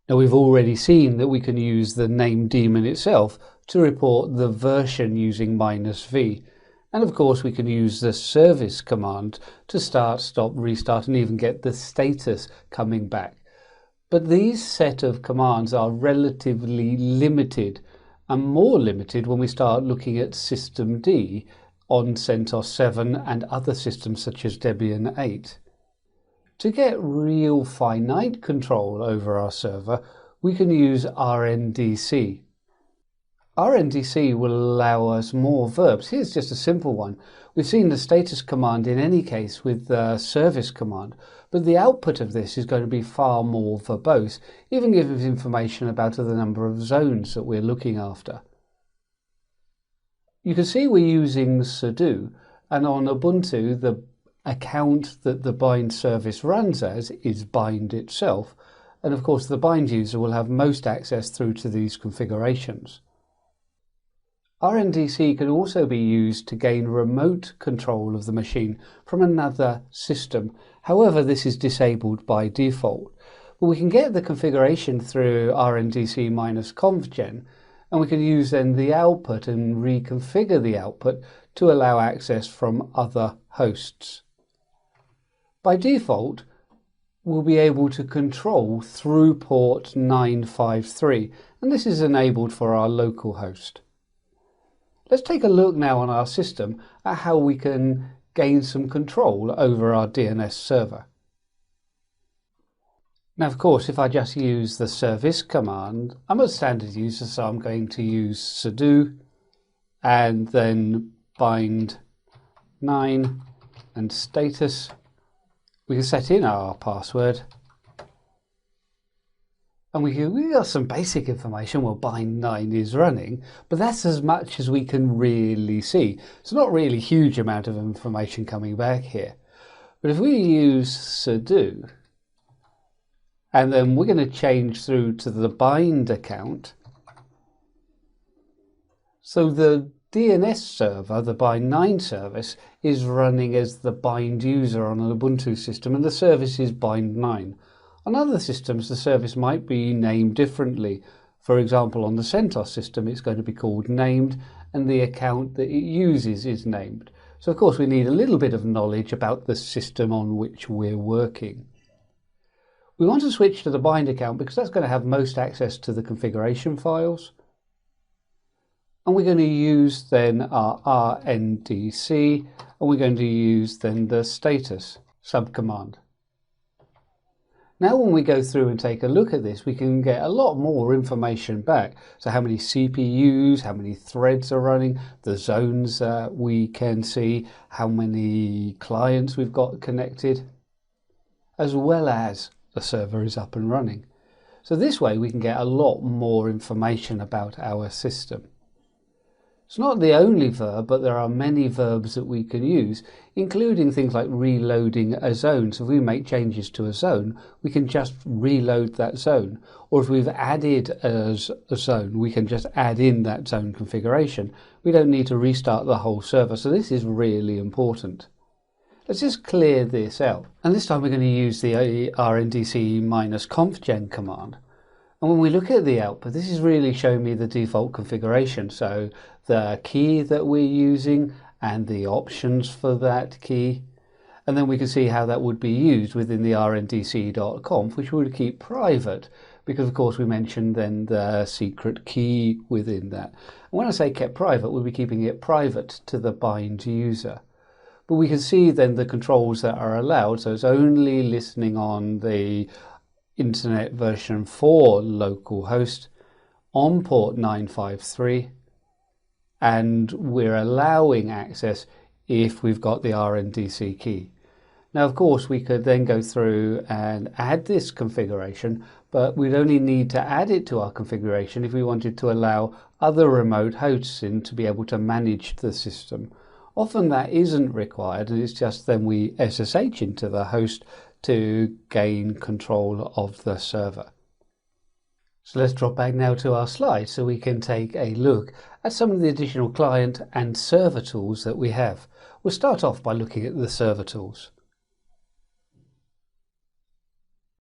Now we've already seen that we can use the name daemon itself to report the version using -v. And of course we can use the service command to start, stop, restart, and even get the status coming back. But these set of commands are relatively limited, and more limited when we start looking at systemd on CentOS 7 and other systems such as Debian 8. To get real finite control over our server, we can use RNDC. RNDC will allow us more verbs. Here's just a simple one. We've seen the status command in any case with the service command, but the output of this is going to be far more verbose, even giving us information about the number of zones that we're looking after. You can see we're using sudo, and on Ubuntu the account that the bind service runs as is bind itself, and of course the bind user will have most access through to these configurations. RNDC can also be used to gain remote control of the machine from another system. However, this is disabled by default. But we can get the configuration through RNDC-convgen, and we can use then the output and reconfigure the output to allow access from other hosts. By default, we'll be able to control through port 953, and this is enabled for our local host. Let's take a look now on our system at how we can gain some control over our DNS server. Now, of course, if I just use the service command, I'm a standard user, so I'm going to use sudo and then bind 9 and status. We can set in our password, and we got some basic information. Well, bind 9 is running, but that's as much as we can really see. It's not really a huge amount of information coming back here. But if we use sudo, and then we're going to change through to the bind account, so the DNS server, the bind 9 service, is running as the bind user on an Ubuntu system, and the service is bind 9. On other systems, the service might be named differently. For example, on the CentOS system, it's going to be called named, and the account that it uses is named. So of course we need a little bit of knowledge about the system on which we're working. We want to switch to the bind account because that's going to have most access to the configuration files. And we're going to use then our RNDC, and we're going to use then the status subcommand. Now when we go through and take a look at this, we can get a lot more information back. So how many CPUs, how many threads are running, the zones we can see, how many clients we've got connected, as well as the server is up and running. So this way we can get a lot more information about our system. It's not the only verb, but there are many verbs that we can use, including things like reloading a zone. So if we make changes to a zone, we can just reload that zone. Or if we've added a zone, we can just add in that zone configuration. We don't need to restart the whole server. So this is really important. Let's just clear this out. And this time we're going to use the RNDC-convgen command. And when we look at the output, this is really showing me the default configuration. So the key that we're using and the options for that key. And then we can see how that would be used within the rndc.conf, which we would keep private because, of course, we mentioned then the secret key within that. And when I say kept private, we'll be keeping it private to the bind user. But we can see then the controls that are allowed. So it's only listening on the Internet version 4 localhost on port 953, and we're allowing access if we've got the RNDC key. Now, of course, we could then go through and add this configuration, but we'd only need to add it to our configuration if we wanted to allow other remote hosts in to be able to manage the system. Often that isn't required, and it's just then we SSH into the host to gain control of the server. So let's drop back now to our slide so we can take a look at some of the additional client and server tools that we have. We'll start off by looking at the server tools.